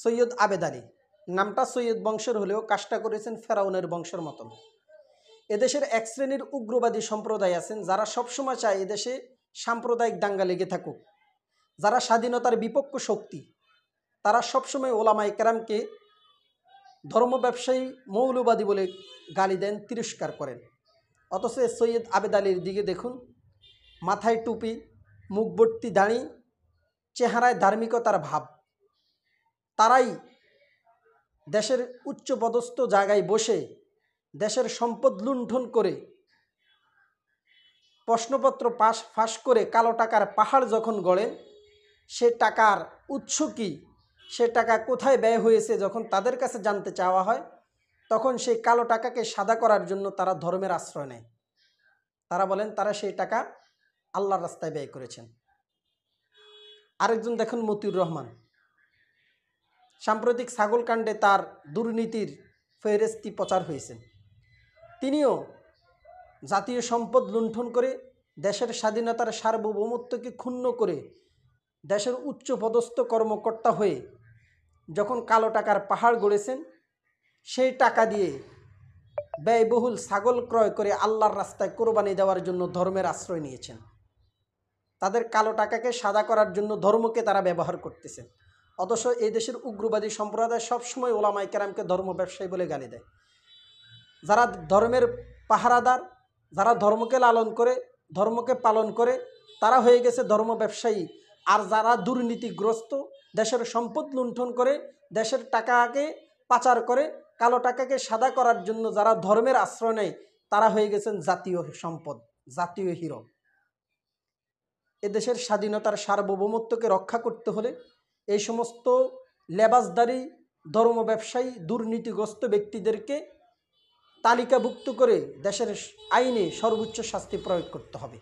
সৈয়দ আবেদ আলী। নামটা সৈয়দ বংশের হলেও কাজটা করেছেন ফেরাউনের বংশের মতন। এদেশের এক শ্রেণীর উগ্রবাদী সম্প্রদায় আছেন যারা সবসময় চায় এদেশে সাম্প্রদায়িক দাঙ্গা লেগে থাকুক, যারা স্বাধীনতার বিপক্ষ শক্তি, তারা সবসময় ওলামায়ে কেরামকে ধর্ম ব্যবসায়ী মৌলবাদী বলে গালি দেন, তিরস্কার করেন। অথচ সৈয়দ আবেদ আলীর দিকে দেখুন, মাথায় টুপি, মুখভর্তি দাড়ি, চেহারায় ধার্মিকতার ভাব। তারাই দেশের উচ্চপদস্থ জায়গায় বসে দেশের সম্পদ লুণ্ঠন করে প্রশ্নপত্র ফাঁস করে কালো টাকার পাহাড় যখন গড়েন, সে টাকার উৎস কী, সে টাকা কোথায় ব্যয় হয়েছে যখন তাদের কাছে জানতে চাওয়া হয়, তখন সেই কালো টাকাকে সাদা করার জন্য তারা ধর্মের আশ্রয় নেয়। তারা বলেন তারা সেই টাকা আল্লাহর রাস্তায় ব্যয় করেছেন। আরেকজন দেখুন মতিউর রহমান। সাম্প্রতিক ছাগলকাণ্ডে তার দুর্নীতির ফেরেস্তি প্রচার হয়েছেন। তিনিও জাতীয় সম্পদ লুণ্ঠন করে দেশের স্বাধীনতার সার্বভৌমত্বকে ক্ষুণ্ণ করে দেশের উচ্চপদস্থ কর্মকর্তা হয়ে যখন কালো টাকার পাহাড় গড়েছেন, সেই টাকা দিয়ে ব্যয়বহুল ছাগল ক্রয় করে আল্লাহর রাস্তায় কোরবানি দেওয়ার জন্য ধর্মের আশ্রয় নিয়েছেন। তাদের কালো টাকাকে সাদা করার জন্য ধর্মকে তারা ব্যবহার করতেছেন। অথচ এই দেশের উগ্রবাদী সম্প্রদায় সবসময় ওলামায়ে কেরামকে ধর্ম ব্যবসায়ী বলে গালি দেয়। যারা ধর্মের পাহারাদার, যারা ধর্মকে লালন করে, ধর্মকে পালন করে, তারা হয়ে গেছে ধর্ম ব্যবসায়ী। আর যারা দুর্নীতিগ্রস্ত, দেশের সম্পদ লুণ্ঠন করে, দেশের টাকাকে পাচার করে, কালো টাকাকে সাদা করার জন্য যারা ধর্মের আশ্রয় নেয়, তারা হয়ে গেছেন জাতীয় সম্পদ, জাতীয় হিরো। এদেশের স্বাধীনতার সার্বভৌমত্বকে রক্ষা করতে হলে এই সমস্ত লেবাসদারি ধর্ম ব্যবসায়ী দুর্নীতিগ্রস্ত ব্যক্তিদেরকে তালিকাভুক্ত করে দেশের আইনে সর্বোচ্চ শাস্তি প্রয়োগ করতে হবে।